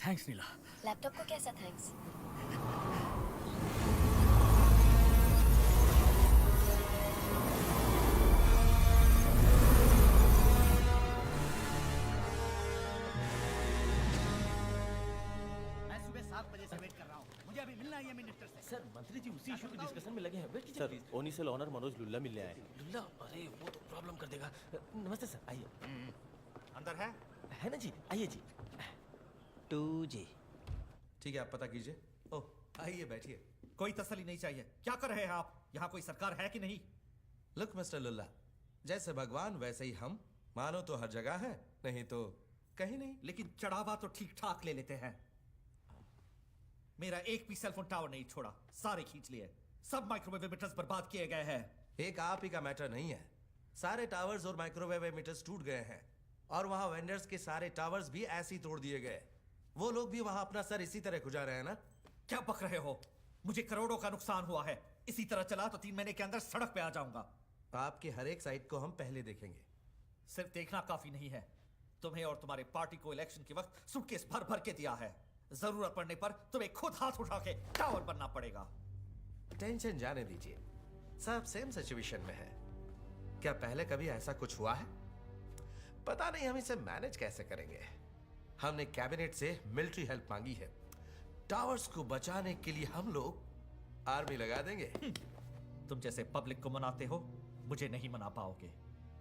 Thanks नीला। Laptop को कैसा thanks? मैं सुबह 7 बजे से वेट कर रहा हूँ, मुझे अभी मिलना ही है मिनिस्टर से। सर मंत्री जी उसी इशू की डिस्कशन में लगे हैं। वेट कीजिए सर प्लीज। ओनिसल ऑनर मनोज लुल्ला मिलने आए हैं। लुल्ला, अरे वो तो प्रॉब्लम कर देगा। नमस्ते सर, आइए। अंदर है? है ना जी, आइए जी। 2G। ठीक है, आप पता कीजिए। ओह, आइए बैठिए। कोई तसल्ली नहीं चाहिए। क्या कर रहे हैं आप? यहाँ कोई सरकार है कि नहीं? लुक मिस्टर लुल्ला, जैसे भगवान वैसे ही हम, मानो तो हर जगह है, नहीं तो कहीं नहीं। लेकिन चढ़ावा तो ठीक ठाक ले लेते हैं। मेरा एक भी सेलफोन टावर नहीं छोड़ा, सारे खींच लिए। सब माइक्रोवेव एमिटर्स बर्बाद किए गए हैं। एक आप ही का मैटर नहीं है, सारे टावर्स और माइक्रोवेव एमिटर्स टूट गए हैं और वहां वेंडर्स के सारे टावर्स भी ऐसे ही तोड़ दिए गए। वो लोग भी वहां अपना सर इसी तरह खुजा रहे हैं ना। क्या बक रहे हो? मुझे करोड़ों का नुकसान हुआ है। इसी तरह चला तो 3 महीने के अंदर सड़क पे आ जाऊंगा। आपके हर एक साइट को हम पहले देखेंगे। सिर्फ देखना काफी नहीं है। तुम्हें और तुम्हारे पार्टी को इलेक्शन के वक्त सूटकेस भर भर के दिया है। जरूरत पड़ने पर तुम्हें खुद हाथ उठा के टावर बनना पड़ेगा। टेंशन जाने दीजिए, सब सेम सिचुएशन में है। क्या पहले कभी ऐसा कुछ हुआ है? पता नहीं हम इसे मैनेज कैसे करेंगे। हमने कैबिनेट से मिलिट्री हेल्प मांगी है। टावर्स को बचाने के लिए हम लोग आर्मी लगा देंगे। तुम जैसे पब्लिक को मनाते हो, मुझे नहीं मना पाओगे।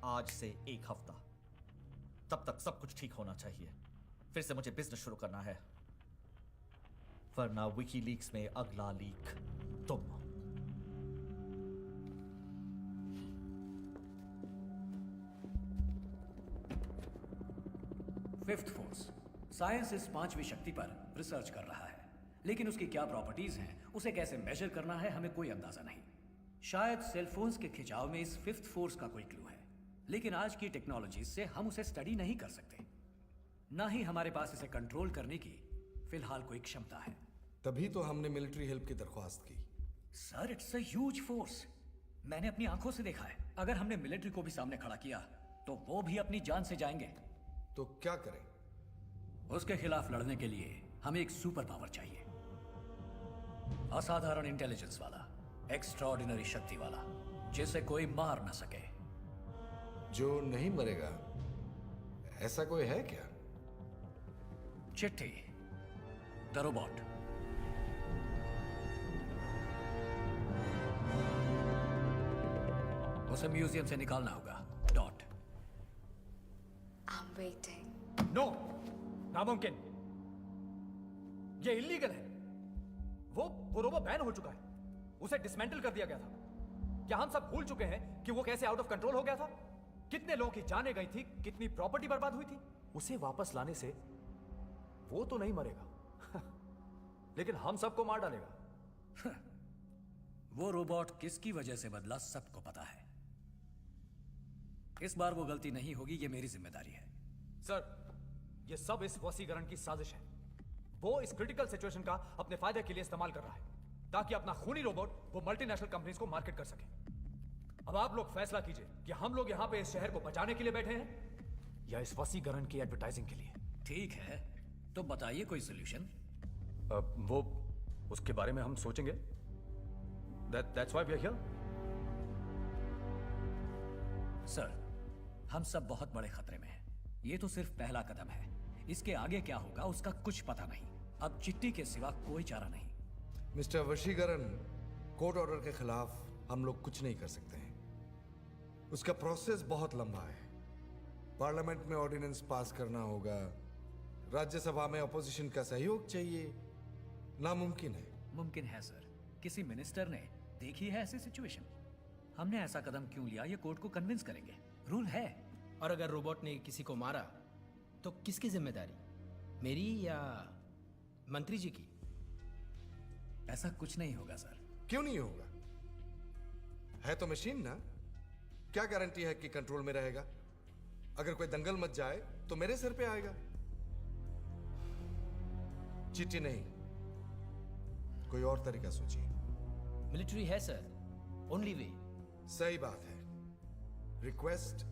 आज से 1 हफ्ता, तब तक सब कुछ ठीक होना चाहिए। फिर से मुझे बिजनेस शुरू करना है, वरना विकीलीक्स में अगला लीक तुम। फिफ्थ फोर्स साइंस इस 5वीं शक्ति पर रिसर्च कर रहा है, लेकिन उसकी क्या प्रॉपर्टीज हैं, उसे कैसे मेजर करना है, हमें कोई अंदाजा नहीं। शायद सेलफोन्स के खिंचाव में इस फिफ्थ फोर्स का कोई क्लू है, लेकिन आज की टेक्नोलॉजी से हम उसे स्टडी नहीं कर सकते। ना ही हमारे पास इसे कंट्रोल करने की फिलहाल कोई क्षमता है। तभी तो हमने मिलिट्री हेल्प की दरख्वास्त की। Sir, it's a huge force. मैंने अपनी आंखों से देखा है। अगर हमने मिलिट्री को भी सामने खड़ा किया तो वो भी अपनी जान से जाएंगे। तो क्या करें? उसके खिलाफ लड़ने के लिए हमें एक सुपर पावर चाहिए, असाधारण इंटेलिजेंस वाला, एक्स्ट्राऑर्डिनरी शक्ति वाला, जिसे कोई मार ना सके। जो नहीं मरेगा, ऐसा कोई है क्या? चिट्ठी, द रोबोट। उसे म्यूजियम से निकालना होगा। डॉट। I'm waiting. नो, नामुमकिन। ये इलीगल है। वो रोबो बैन हो चुका है। उसे डिसमेंटल कर दिया गया था। क्या हम सब भूल चुके हैं कि वो कैसे आउट ऑफ कंट्रोल हो गया था? कितने लोगों की जानें गई थी, कितनी प्रॉपर्टी बर्बाद हुई थी। उसे वापस लाने से वो तो नहीं मरेगा लेकिन हम सबको मार डालेगा। वो रोबोट किसकी वजह से बदला सबको पता है। इस बार वो गलती नहीं होगी, ये मेरी जिम्मेदारी है। सर, ये सब इस वसीकरण की साजिश है। वो इस क्रिटिकल सिचुएशन का अपने फायदे के लिए इस्तेमाल कर रहा है ताकि अपना खूनी रोबोट वो मल्टीनेशनल कंपनीज को मार्केट कर सके। अब आप लोग फैसला कीजिए कि हम लोग यहाँ पे इस शहर को बचाने के लिए बैठे हैं या इस वसीकरण की एडवर्टाइजिंग के लिए। ठीक है, तो बताइए कोई सोल्यूशन। वो उसके बारे में हम सोचेंगे। That's why we are here. Sir, हम सब बहुत बड़े खतरे में हैं। ये तो सिर्फ पहला कदम है। इसके आगे क्या होगा उसका कुछ पता नहीं। अब चिट्ठी के सिवा कोई चारा नहीं। मिस्टर वशीकरण, कोर्ट ऑर्डर के खिलाफ हम लोग कुछ नहीं कर सकते हैं। उसका प्रोसेस बहुत लंबा है। पार्लियामेंट में ऑर्डिनेंस पास करना होगा, राज्यसभा में अपोजिशन का सहयोग चाहिए। नामुमकिन है। मुमकिन है सर। किसी मिनिस्टर ने देखी है ऐसी सिचुएशन? हमने ऐसा कदम क्यों लिया, ये कोर्ट को कन्विंस करेंगे। रूल है। और अगर रोबोट ने किसी को मारा तो किसकी जिम्मेदारी, मेरी या मंत्री जी की? ऐसा कुछ नहीं होगा सर। क्यों नहीं होगा? है तो मशीन ना। क्या गारंटी है कि कंट्रोल में रहेगा? अगर कोई दंगल मच जाए तो मेरे सर पे आएगा। चिट्ठी नहीं, कोई और तरीका सोचिए। मिलिट्री है सर, ओनली वे। सही बात है। रिक्वेस्ट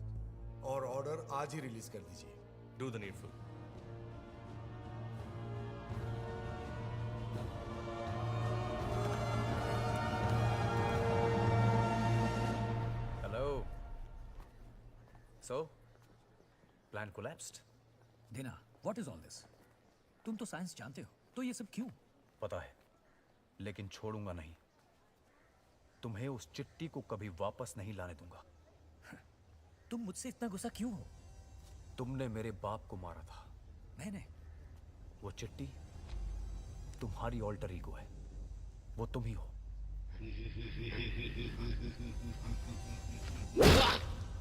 और ऑर्डर आज ही रिलीज कर दीजिए। Do the needful. Plan collapsed. दिना, व्हाट इज ऑल दिस? तुम तो साइंस जानते हो, तो ये सब क्यों? पता है, लेकिन छोड़ूंगा नहीं। तुम्हें उस चिट्ठी को कभी वापस नहीं लाने दूंगा। तुम मुझसे इतना गुस्सा क्यों हो? तुमने मेरे बाप को मारा था। मैंने? वो चिट्ठी तुम्हारी ऑल्टर ईगो है, वो तुम ही हो।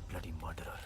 Bloody murderer.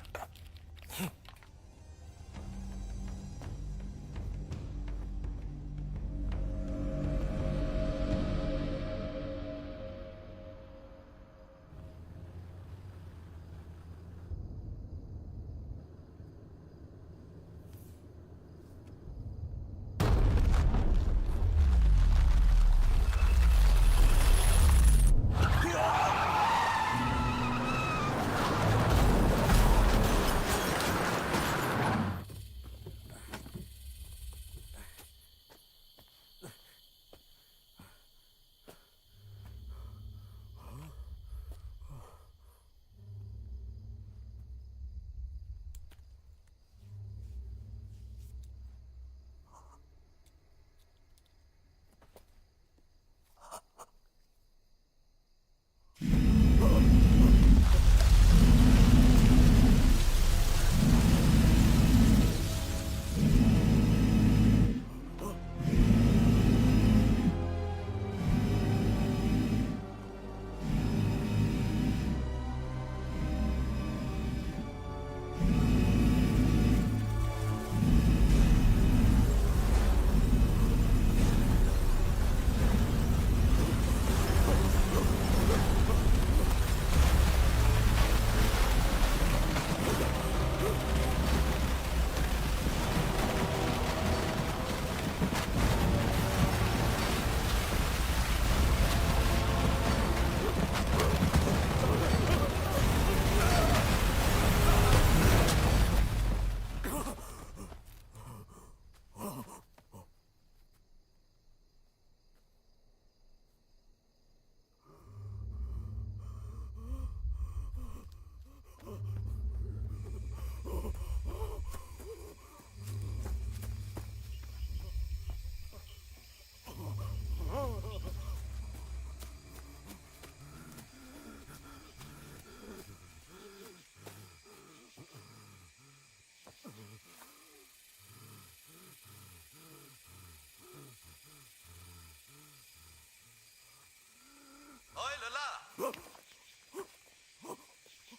ओए लुल्ला,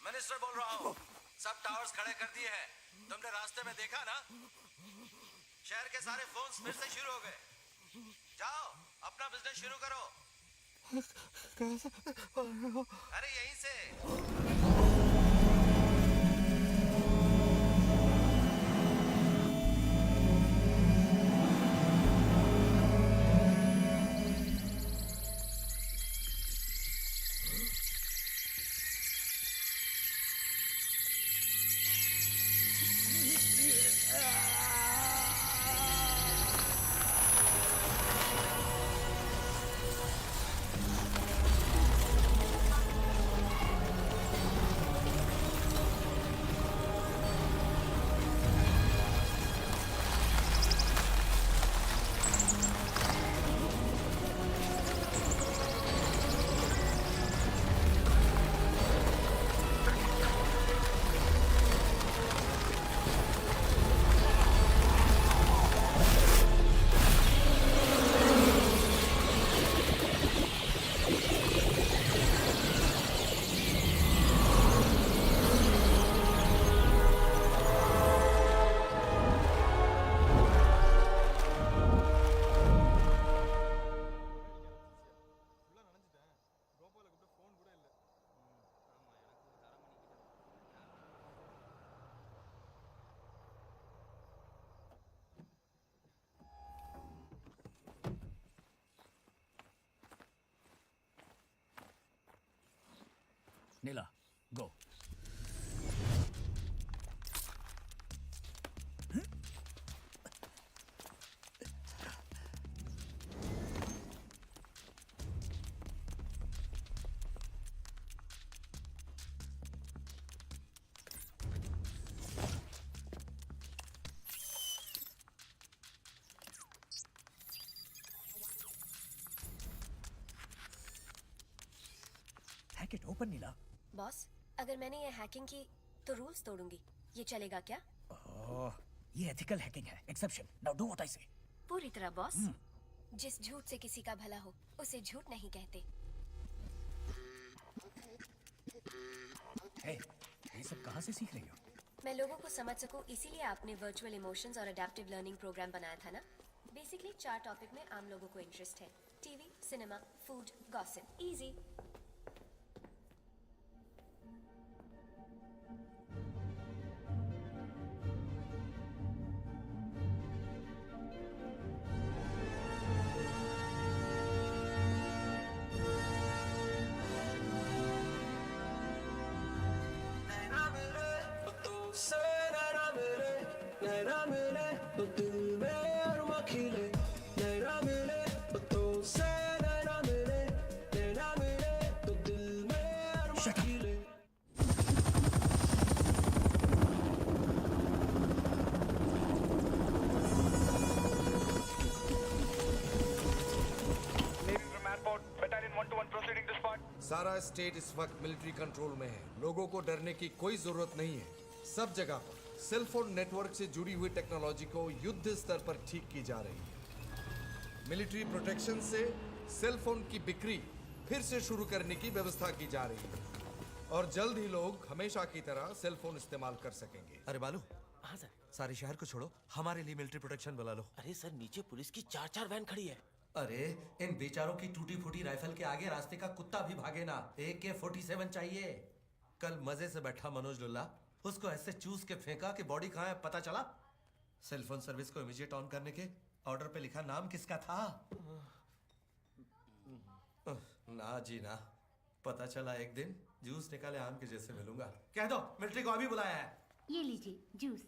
मिनिस्टर बोल रहा हूँ। सब टावर्स खड़े कर दिए हैं। तुमने रास्ते में देखा ना, शहर के सारे फोन्स फिर से शुरू हो गए। जाओ अपना बिजनेस शुरू करो। अरे यहीं से। Neela, go. Hack it open Neela. Boss, अगर मैंने ये हैकिंग की तो रूल्स तोड़ूंगी, ये चलेगा क्या? ओह, ये एथिकल हैकिंग है, exception. Now do what I से। पूरी तरह बॉस। जिस झूठ से किसी का भला हो उसे झूठ नहीं कहते। हे, ये सब कहाँ से सीख रही हो? मैं लोगों को समझ सकूं, इसीलिए आपने वर्चुअल इमोशंस और अडेप्टिव लर्निंग प्रोग्राम बनाया था ना। बेसिकली 4 टॉपिक में आम लोगों को इंटरेस्ट है: TV, cinema, food, gossip. Easy. सारा स्टेट इस वक्त मिलिट्री कंट्रोल में है। लोगों को डरने की कोई जरूरत नहीं है। सब जगह पर सेल फोन नेटवर्क से जुड़ी हुई टेक्नोलॉजी को युद्ध स्तर पर ठीक की जा रही है। मिलिट्री प्रोटेक्शन से सेल फोन की बिक्री फिर से शुरू करने की व्यवस्था की जा रही है और जल्द ही लोग हमेशा की तरह सेल फोन इस्तेमाल कर सकेंगे। अरे बालू, हाँ सर। सारे शहर को छोड़ो, हमारे लिए मिलिट्री प्रोटेक्शन बुला लो। अरे सर, नीचे पुलिस की 4-4 वैन खड़ी है। अरे इन बेचारों की टूटी फूटी राइफल के आगे रास्ते का कुत्ता भी भागे ना। AK-47 चाहिए। कल मजे से बैठा मनोज लुल्ला, उसको ऐसे चूस के फेंका कि बॉडी कहाँ है पता चला। सेलफोन सर्विस को इमीडिएट ऑन करने के ऑर्डर पे लिखा नाम किसका था? ना जी ना, पता चला एक दिन जूस निकाले आम के जैसे मिलूंगा। कह दो मिलिट्री को अभी बुलाया है। ये लीजिए जूस।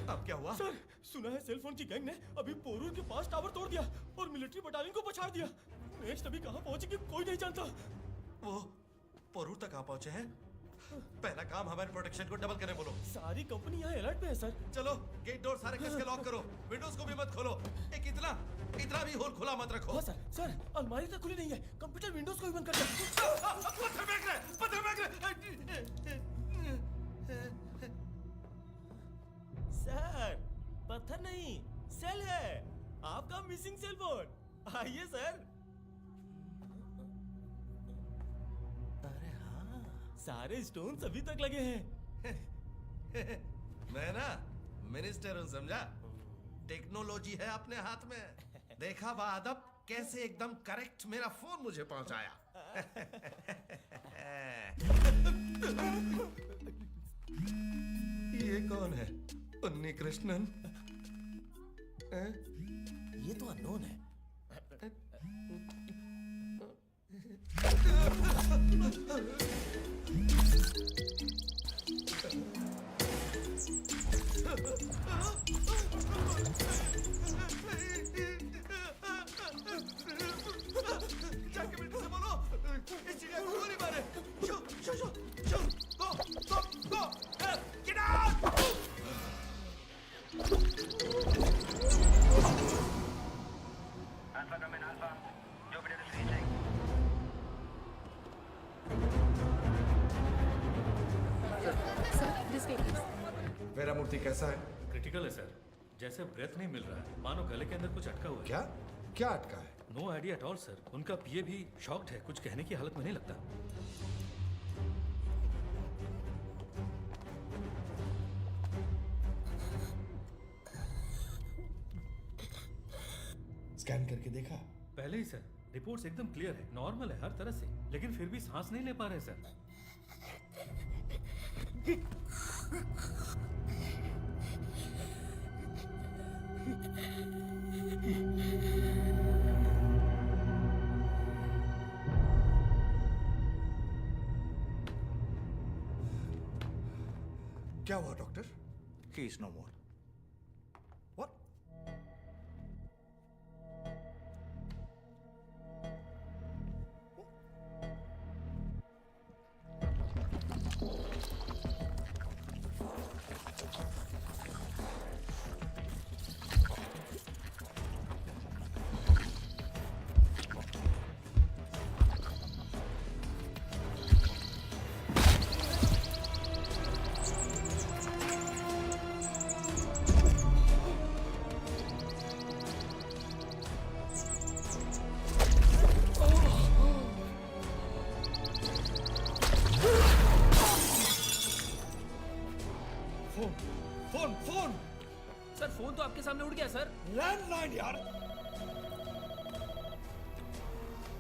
अब क्या हुआ? सर, सुना है सेलफोन की गैंग ने अभी पोरूर के पास टावर तोड़ दिया और मिलिट्री बटालियन को पछाड़ दिया। नेक्स्ट अभी कहाँ पहुंचेगी कोई नहीं जानता। वो पोरूर तक कहाँ पहुंचे हैं? पहला काम हमारे प्रोटेक्शन को डबल करने बोलो। सारी कंपनी यहाँ अलर्ट पे है सर। चलो गेट डोर सारे कस के लॉक करो, विंडोज को भी मत खोलो। एक इतना भी होल खुला मत रखो। हाँ सर, सर अलमारी तक खुली नहीं है, कंप्यूटर विंडोज को भी बंद कर दिया। पत्थर फेंक रहे। सर पत्थर नहीं, सेल है, आपका मिसिंग सेल फोन। आइए सर। अरे हाँ, सारे स्टोन्स अभी तक लगे हैं। मैं ना मिनिस्टर हूँ, समझा? टेक्नोलॉजी है अपने हाथ में। देखा बादब कैसे एकदम करेक्ट मेरा फोन मुझे पहुंचाया। ये कौन है? उन्नी कृष्णन? ये तो अननोन है। जाके मिनट से बोलो इस चिड़िया को गोली मारे। So go get out. Alpha, come in, Alpha. Jupiter is reaching. Vera Murthy कैसा है? क्रिटिकल है सर, जैसे ब्रेथ नहीं मिल रहा है, मानो गले के अंदर कुछ अटका हुआ है। क्या क्या अटका है? No idea at all sir. उनका पीए भी शॉक्ड है, कुछ कहने की हालत में नहीं लगता। स्कैन करके देखा? पहले ही सर, रिपोर्ट्स एकदम क्लियर है, नॉर्मल है हर तरह से, लेकिन फिर भी सांस नहीं ले पा रहे सर। क्या हुआ doctor? He is no more. What? Phone sir, phone तो आपके सामने उड़ गया सर। लैंडलाइन यार।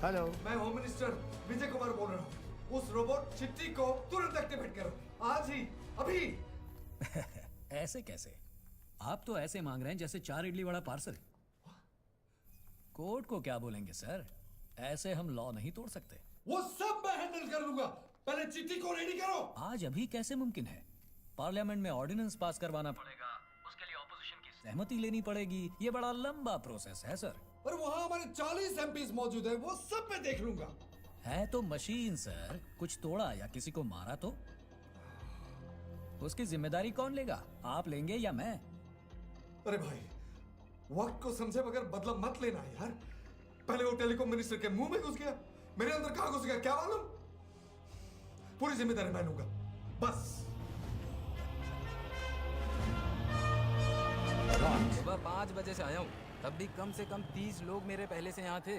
हेलो, मैं होम मिनिस्टर विजय कुमार बोल रहा हूँ। उस रोबोट चिट्ठी को तुरंत एक्टिवेट करो, आज ही, अभी। ऐसे कैसे? आप तो ऐसे मांग रहे हैं जैसे 4 इडली वाला पार्सल। कोर्ट को क्या बोलेंगे सर? ऐसे हम लॉ नहीं तोड़ सकते। वो सब मैं हैंडल कर लूंगा, पहले चिट्ठी को रेडी करो। आज अभी कैसे मुमकिन है? पार्लियामेंट में ऑर्डिनेंस पास करवाना पड़ेगा, उसके लिए ऑपोजिशन की सहमति लेनी पड़ेगी। ये बड़ा लंबा प्रोसेस है सर। और वहाँ हमारे 40 एमपीज मौजूद है, वो सब मैं देख लूंगा। है तो मशीन सर, कुछ तोड़ा या किसी को मारा तो उसकी जिम्मेदारी कौन लेगा? आप लेंगे या मैं? अरे भाई, वक्त को समझे बगैर बदला मत लेना यार। पहले वो टेलीकॉम मिनिस्टर के मुंह में घुस गया, मेरे अंदर कहाँ घुस गया क्या मालूम। पूरी जिम्मेदारी मैं लूंगा, बस। सुबह 5 बजे से आया हूँ, तब भी कम से कम 30 लोग मेरे पहले से यहाँ थे।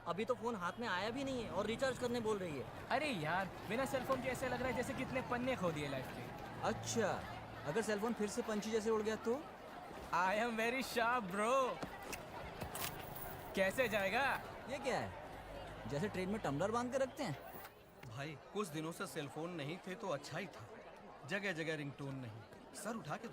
अभी तो फोन हाथ में आया भी नहीं है और रिचार्ज करने बोल रही है। अरे यार, बिना सेलफोन के ऐसे लग रहा है जैसे कितने पन्ने खो दिए लाइफ के। अच्छा, अगर सेलफोन फिर से पंछी जैसे उड़ गया तो? I am very sharp bro. कैसे जाएगा? ये क्या है, जैसे ट्रेन में टम्बलर बांध के रखते हैं। भाई कुछ दिनों से सेलफोन नहीं थे तो अच्छा ही था, जगह जगह रिंगटोन नहीं, सर उठा के